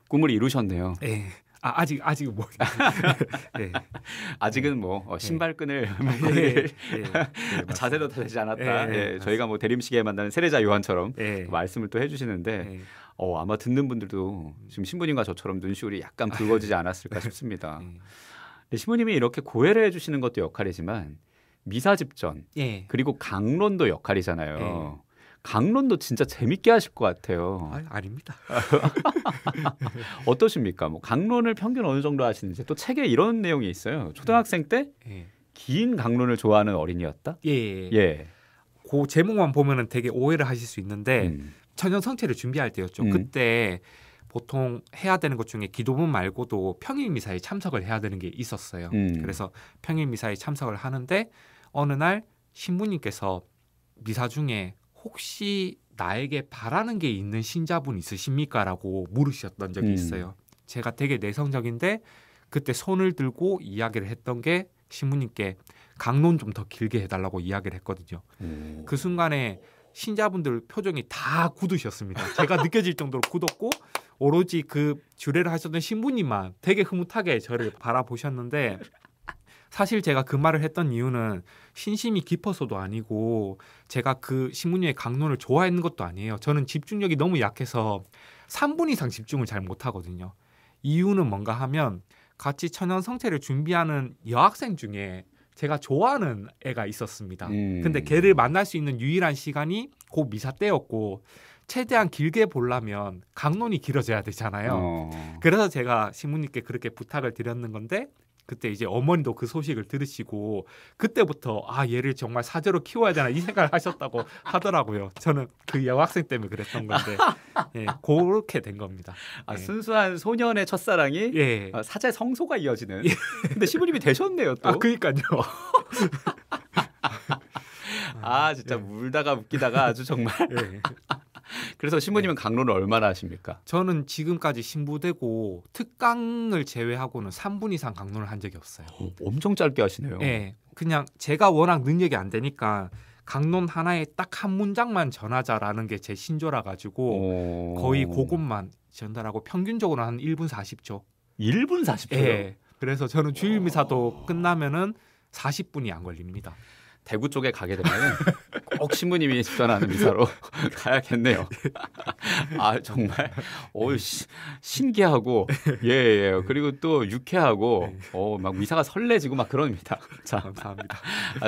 [SPEAKER 1] 꿈을 이루셨네요.
[SPEAKER 2] 아직은 뭐
[SPEAKER 1] 아직은 뭐 신발끈을 자세도 다 되지 않았다. 저희가 뭐 대림식에 만나는 세례자 요한처럼 말씀을 또 해주시는데 아마 듣는 분들도 지금 신부님과 저처럼 눈시울이 약간 붉어지지 않았을까 싶습니다. 근데 신부님이 이렇게 고해를 해주시는 것도 역할이지만 미사 집전 그리고 강론도 역할이잖아요. 강론도 진짜 재밌게 하실 것 같아요.
[SPEAKER 2] 아닙니다.
[SPEAKER 1] 어떠십니까? 뭐 강론을 평균 어느 정도 하시는지. 또 책에 이런 내용이 있어요. 초등학생 때 긴 강론을 좋아하는 어린이였다.
[SPEAKER 2] 그 제목만 보면은 되게 오해를 하실 수 있는데 천연 성체를 준비할 때였죠. 그때 보통 해야 되는 것 중에 기도문 말고도 평일 미사에 참석을 해야 되는 게 있었어요. 그래서 평일 미사에 참석을 하는데 어느 날 신부님께서 미사 중에 혹시 나에게 바라는 게 있는 신자분 있으십니까? 라고 물으셨던 적이 있어요. 제가 되게 내성적인데 그때 손을 들고 이야기를 했던 게 신부님께 강론 좀 더 길게 해달라고 이야기를 했거든요. 그 순간에 신자분들 표정이 다 굳으셨습니다. 제가 느껴질 정도로 굳었고 오로지 그 주례를 하셨던 신부님만 되게 흐뭇하게 저를 바라보셨는데 사실 제가 그 말을 했던 이유는 신심이 깊어서도 아니고 제가 그 신부님의 강론을 좋아했는 것도 아니에요. 저는 집중력이 너무 약해서 3분 이상 집중을 잘 못하거든요. 이유는 뭔가 하면 같이 천연성체를 준비하는 여학생 중에 제가 좋아하는 애가 있었습니다. 근데 걔를 만날 수 있는 유일한 시간이 그 미사 때였고 최대한 길게 보려면 강론이 길어져야 되잖아요. 그래서 제가 신부님께 그렇게 부탁을 드렸는 건데 그때 이제 어머니도 그 소식을 들으시고 그때부터 아 얘를 정말 사제로 키워야 되나 이 생각을 하셨다고 하더라고요. 저는 그 여학생 때문에 그랬던 건데 예, 그렇게 된 겁니다.
[SPEAKER 1] 아,
[SPEAKER 2] 예.
[SPEAKER 1] 순수한 소년의 첫사랑이
[SPEAKER 2] 예.
[SPEAKER 1] 사제 성소가 이어지는. 근데 신부님이 되셨네요 또.
[SPEAKER 2] 아 그러니까요.
[SPEAKER 1] 아 진짜 울다가 웃기다가 아주 정말.
[SPEAKER 2] 예.
[SPEAKER 1] 그래서 신부님은 강론을 얼마나 하십니까?
[SPEAKER 2] 저는 지금까지 신부되고 특강을 제외하고는 3분 이상 강론을 한 적이 없어요.
[SPEAKER 1] 엄청 짧게 하시네요.
[SPEAKER 2] 예, 그냥 제가 워낙 능력이 안 되니까 강론 하나에 딱 한 문장만 전하자라는 게 제 신조라 가지고 거의 그것만 전달하고 평균적으로 한 1분 40초.
[SPEAKER 1] 1분 40초요?
[SPEAKER 2] 예. 그래서 저는 주일 미사도 끝나면은 40분이 안 걸립니다.
[SPEAKER 1] 대구 쪽에 가게 되면 꼭 신부님이 집전하는 미사로 가야겠네요. 아 정말 신기하고 예. 그리고 또 유쾌하고 막 미사가 설레지고 막 그럽니다. 자,
[SPEAKER 2] 감사합니다.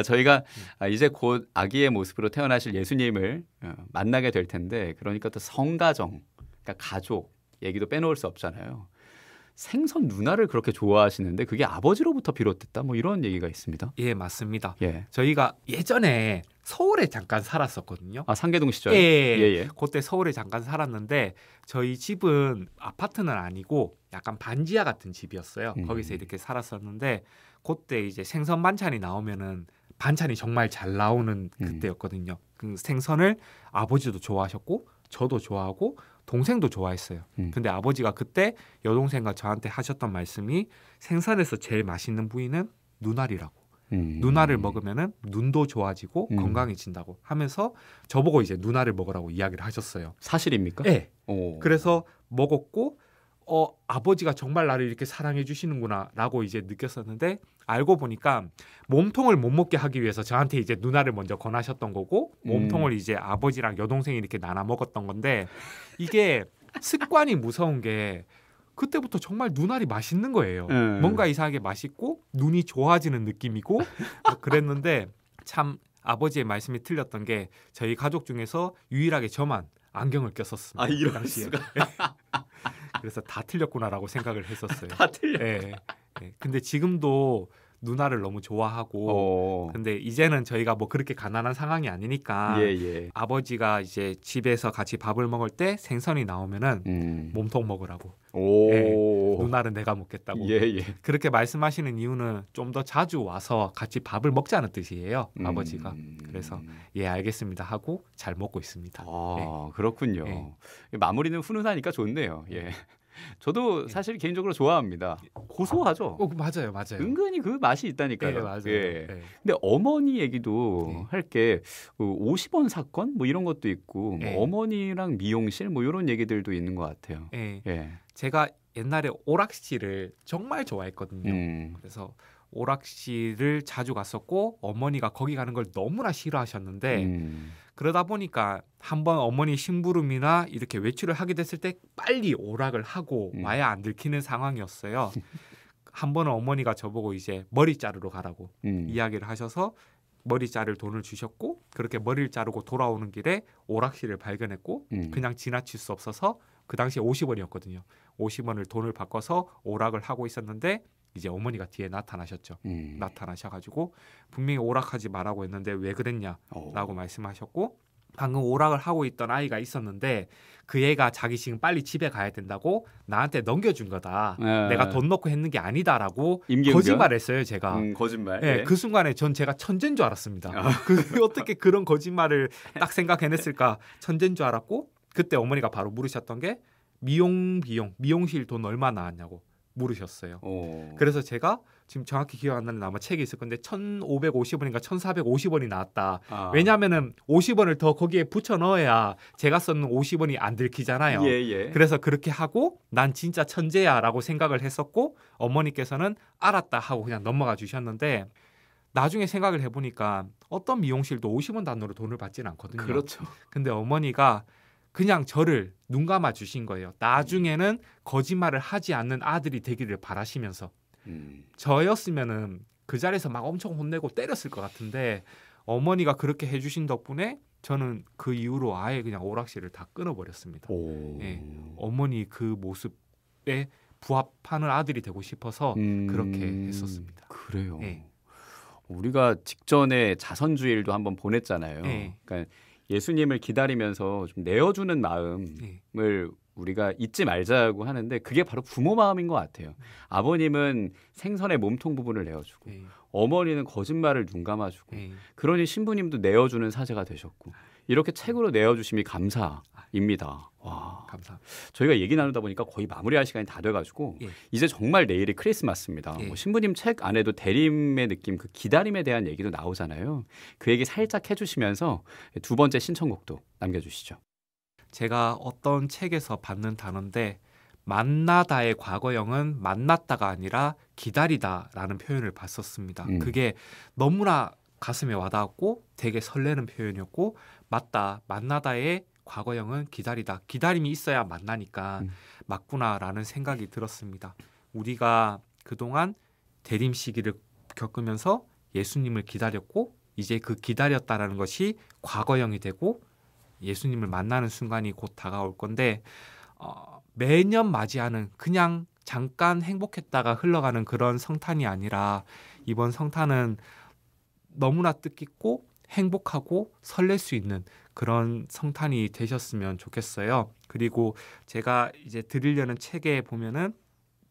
[SPEAKER 1] 저희가 이제 곧 아기의 모습으로 태어나실 예수님을 만나게 될 텐데 그러니까 또 성가정, 그러니까 가족 얘기도 빼놓을 수 없잖아요. 생선 누나를 그렇게 좋아하시는데 그게 아버지로부터 비롯됐다 뭐 이런 얘기가 있습니다.
[SPEAKER 2] 예, 맞습니다.
[SPEAKER 1] 예.
[SPEAKER 2] 저희가 예전에 서울에 잠깐 살았었거든요.
[SPEAKER 1] 아 상계동 시절.
[SPEAKER 2] 예. 그때 서울에 잠깐 살았는데 저희 집은 아파트는 아니고 약간 반지하 같은 집이었어요. 거기서 이렇게 살았었는데 그때 이제 생선 반찬이 나오면은 반찬이 정말 잘 나오는 그때였거든요. 그 생선을 아버지도 좋아하셨고 저도 좋아하고 동생도 좋아했어요. 근데 아버지가 그때 여동생과 저한테 하셨던 말씀이 생선에서 제일 맛있는 부위는 눈알이라고. 눈알을 먹으면은 눈도 좋아지고 건강해진다고 하면서 저보고 이제 눈알을 먹으라고 이야기를 하셨어요.
[SPEAKER 1] 사실입니까?
[SPEAKER 2] 네. 그래서 먹었고 아버지가 정말 나를 이렇게 사랑해 주시는구나라고 이제 느꼈었는데 알고 보니까 몸통을 못 먹게 하기 위해서 저한테 이제 눈알을 먼저 권하셨던 거고 몸통을 이제 아버지랑 여동생이 이렇게 나눠 먹었던 건데 이게 습관이 무서운 게 그때부터 정말 눈알이 맛있는 거예요. 뭔가 이상하게 맛있고 눈이 좋아지는 느낌이고 그랬는데 참 아버지의 말씀이 틀렸던 게 저희 가족 중에서 유일하게 저만 안경을 꼈었습니다.
[SPEAKER 1] 아 이런
[SPEAKER 2] 그 당시에.
[SPEAKER 1] 수가.
[SPEAKER 2] 그래서 다 틀렸구나라고 생각을 했었어요.
[SPEAKER 1] 다 틀려.
[SPEAKER 2] 예. 근데 지금도 누나를 너무 좋아하고 근데 이제는 저희가 뭐 그렇게 가난한 상황이 아니니까
[SPEAKER 1] 예.
[SPEAKER 2] 아버지가 이제 집에서 같이 밥을 먹을 때 생선이 나오면은 몸통 먹으라고 누나는 내가 먹겠다고 그렇게 말씀하시는 이유는 좀 더 자주 와서 같이 밥을 먹자는 뜻이에요. 아버지가. 그래서 예 알겠습니다 하고 잘 먹고 있습니다.
[SPEAKER 1] 그렇군요. 마무리는 훈훈하니까 좋네요. 예. 저도 사실 개인적으로 좋아합니다. 고소하죠.
[SPEAKER 2] 맞아요.
[SPEAKER 1] 은근히 그 맛이 있다니까요.
[SPEAKER 2] 네, 맞아요.
[SPEAKER 1] 예. 근데 어머니 얘기도 할 게 50원 사건 뭐 이런 것도 있고 뭐 어머니랑 미용실 뭐 이런 얘기들도 있는 것 같아요.
[SPEAKER 2] 제가 옛날에 오락실을 정말 좋아했거든요. 그래서 오락실을 자주 갔었고 어머니가 거기 가는 걸 너무나 싫어하셨는데 그러다 보니까 한번 어머니 심부름이나 이렇게 외출을 하게 됐을 때 빨리 오락을 하고 와야 안 들키는 상황이었어요. 한 번은 어머니가 저보고 이제 머리 자르러 가라고 이야기를 하셔서 머리 자를 돈을 주셨고 그렇게 머리를 자르고 돌아오는 길에 오락실을 발견했고 그냥 지나칠 수 없어서 그 당시에 50원이었거든요. 50원을 돈을 바꿔서 오락을 하고 있었는데 이제 어머니가 뒤에 나타나셨죠. 나타나셔가지고 분명히 오락하지 말라고 했는데 왜 그랬냐라고 말씀하셨고 방금 오락을 하고 있던 아이가 있었는데 그 애가 자기 지금 빨리 집에 가야 된다고 나한테 넘겨준 거다. 내가 돈 넣고 했는 게 아니다라고 거짓말했어요. 제가.
[SPEAKER 1] 거짓말.
[SPEAKER 2] 네, 그 순간에 전 제가 천재인 줄 알았습니다. 어떻게 그런 거짓말을 딱 생각해냈을까 천재인 줄 알았고 그때 어머니가 바로 물으셨던 게 미용실 돈 얼마 나왔냐고 물으셨어요. 그래서 제가 지금 정확히 기억 안 나는데 아마 책이 있을 건데 1,550원인가 1,450원이 나왔다.
[SPEAKER 1] 아.
[SPEAKER 2] 왜냐하면은 50원을 더 거기에 붙여 넣어야 제가 썼는 50원이 안 들키잖아요.
[SPEAKER 1] 예.
[SPEAKER 2] 그래서 그렇게 하고 난 진짜 천재야라고 생각을 했었고 어머니께서는 알았다 하고 그냥 넘어가 주셨는데 나중에 생각을 해보니까 어떤 미용실도 50원 단위로 돈을 받지는 않거든요.
[SPEAKER 1] 그렇죠.
[SPEAKER 2] 근데 어머니가 그냥 저를 눈 감아 주신 거예요. 나중에는 거짓말을 하지 않는 아들이 되기를 바라시면서 저였으면은 그 자리에서 막 엄청 혼내고 때렸을 것 같은데 어머니가 그렇게 해주신 덕분에 저는 그 이후로 아예 그냥 오락실을 다 끊어버렸습니다. 예, 어머니 그 모습에 부합하는 아들이 되고 싶어서 그렇게 했었습니다.
[SPEAKER 1] 그래요.
[SPEAKER 2] 예.
[SPEAKER 1] 우리가 직전에 자선주일도 한번 보냈잖아요.
[SPEAKER 2] 예.
[SPEAKER 1] 그러니까 예수님을 기다리면서 좀 내어주는 마음을 우리가 잊지 말자고 하는데 그게 바로 부모 마음인 것 같아요. 아버님은 생선의 몸통 부분을 내어주고 어머니는 거짓말을 눈 감아주고 그러니 신부님도 내어주는 사제가 되셨고 이렇게 책으로 내어주심이 감사입니다. 와,
[SPEAKER 2] 감사합니다.
[SPEAKER 1] 저희가 얘기 나누다 보니까 거의 마무리할 시간이 다 돼가지고 이제 정말 내일이 크리스마스입니다. 뭐 신부님 책 안에도 대림의 느낌, 그 기다림에 대한 얘기도 나오잖아요. 그 얘기 살짝 해주시면서 두 번째 신청곡도 남겨주시죠.
[SPEAKER 2] 제가 어떤 책에서 받는 단어인데 만나다의 과거형은 만났다가 아니라 기다리다라는 표현을 봤었습니다. 그게 너무나 가슴에 와닿았고 되게 설레는 표현이었고 맞다, 만나다의 과거형은 기다리다. 기다림이 있어야 만나니까 맞구나라는 생각이 들었습니다. 우리가 그동안 대림 시기를 겪으면서 예수님을 기다렸고 이제 그 기다렸다라는 것이 과거형이 되고 예수님을 만나는 순간이 곧 다가올 건데 매년 맞이하는 그냥 잠깐 행복했다가 흘러가는 그런 성탄이 아니라 이번 성탄은 너무나 뜻깊고 행복하고 설렐 수 있는 그런 성탄이 되셨으면 좋겠어요. 그리고 제가 이제 드리려는 책에 보면은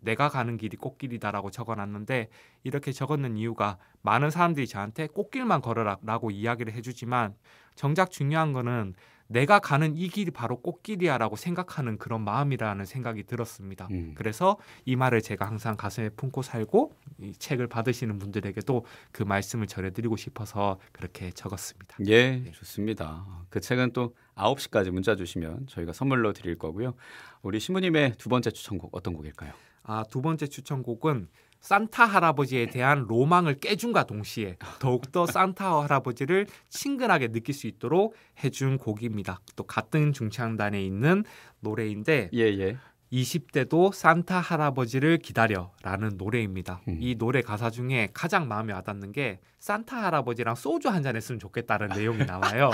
[SPEAKER 2] 내가 가는 길이 꽃길이다라고 적어놨는데 이렇게 적었는 이유가 많은 사람들이 저한테 꽃길만 걸어라라고 이야기를 해주지만 정작 중요한 거는 내가 가는 이 길이 바로 꽃길이야라고 생각하는 그런 마음이라는 생각이 들었습니다. 그래서 이 말을 제가 항상 가슴에 품고 살고 이 책을 받으시는 분들에게도 그 말씀을 전해드리고 싶어서 그렇게 적었습니다.
[SPEAKER 1] 예, 좋습니다. 그 책은 또 9시까지 문자 주시면 저희가 선물로 드릴 거고요. 우리 신부님의 두 번째 추천곡 어떤 곡일까요?
[SPEAKER 2] 두 번째 추천곡은 산타 할아버지에 대한 로망을 깨준과 동시에 더욱더 산타 할아버지를 친근하게 느낄 수 있도록 해준 곡입니다. 또 같은 중창단에 있는 노래인데 20대도 산타 할아버지를 기다려라는 노래입니다. 이 노래 가사 중에 가장 마음에 와닿는 게 산타 할아버지랑 소주 한잔 했으면 좋겠다는 내용이 나와요.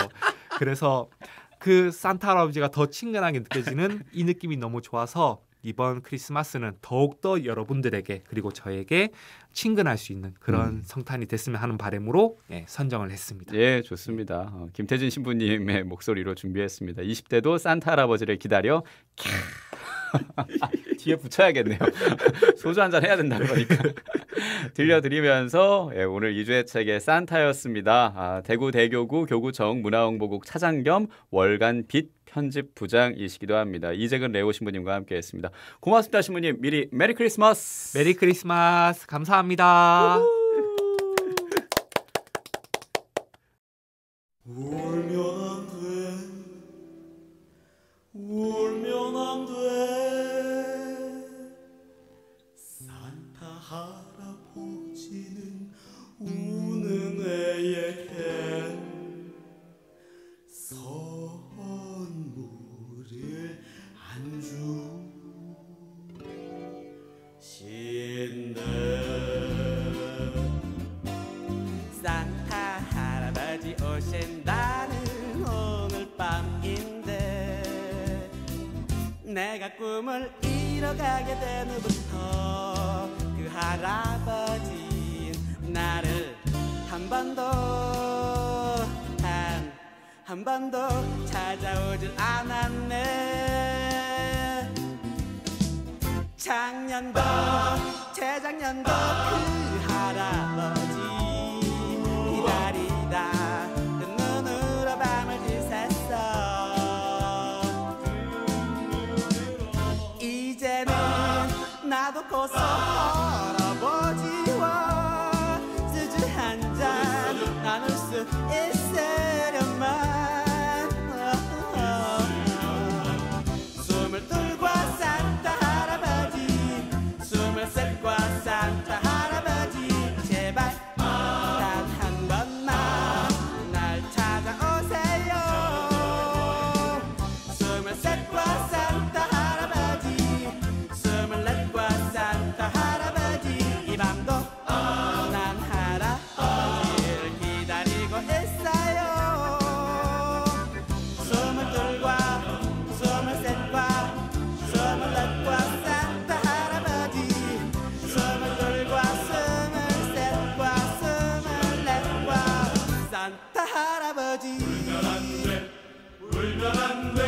[SPEAKER 2] 그래서 그 산타 할아버지가 더 친근하게 느껴지는 이 느낌이 너무 좋아서 이번 크리스마스는 더욱더 여러분들에게 그리고 저에게 친근할 수 있는 그런 성탄이 됐으면 하는 바람으로 선정을 했습니다.
[SPEAKER 1] 예, 좋습니다. 김태진 신부님의 목소리로 준비했습니다. 20대도 산타 할아버지를 기다려. 뒤에 붙여야겠네요. 소주 한잔 해야 된다 그러니까. 들려드리면서 오늘 2주의 책의 산타였습니다. 대구 대교구 교구청 문화홍보국 차장 겸 월간 빛 편집 부장이시기도 합니다. 이재근 레오 신부님과 함께했습니다. 고맙습니다, 신부님. 미리 메리 크리스마스.
[SPEAKER 2] 메리 크리스마스. 감사합니다.
[SPEAKER 3] 울면 안 돼. 울면 안 돼. 산타 할아버지는 우는 애에겐 선물을 안 주신대.
[SPEAKER 4] 산타 할아버지 오신다는 오늘 밤인데 내가 꿈을 이뤄가게 된 후부터 그 할아버지 나를 한 번도 찾아오질 않았네. 작년도 재작년도 그 할아버지 기다리다 그 눈으로 밤을 지샜어. 이제는 나도 고소 할아버지와 할아버지
[SPEAKER 3] 울면 안 돼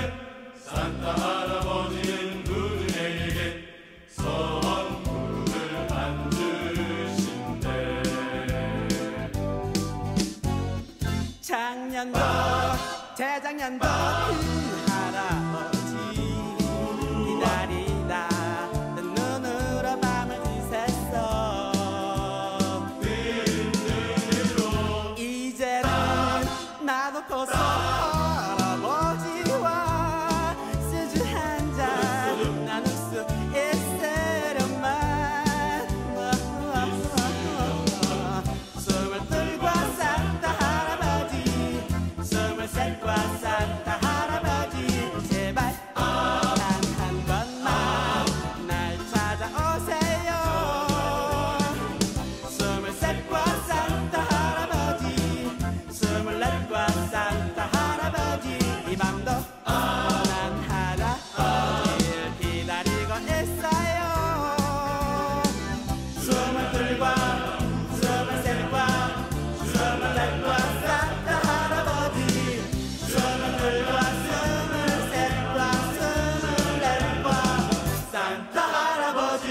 [SPEAKER 3] 산타 할아버지는 누누이에게 선물을 안 주신대
[SPEAKER 4] 작년도 재작년도 그 할아버지 기다리다 눈으로 밤을 지샜어 이제는 나도 고소 할아버지와 소주 한잔 나눌 수 있으련만 스물둘과 산타 할아버지 스물셋과 산타 할아버지 제발 단 한 번만 날 찾아오세요 스물셋과 산타 할아버지 스물넷과 산타 할아버지 이 밤도 난 할아버지를 기다리고 있어요 스물둘과 스물셋과 스물넷과 산타 할아버지 스물둘과 스물셋과 스물넷과 산타 할아버지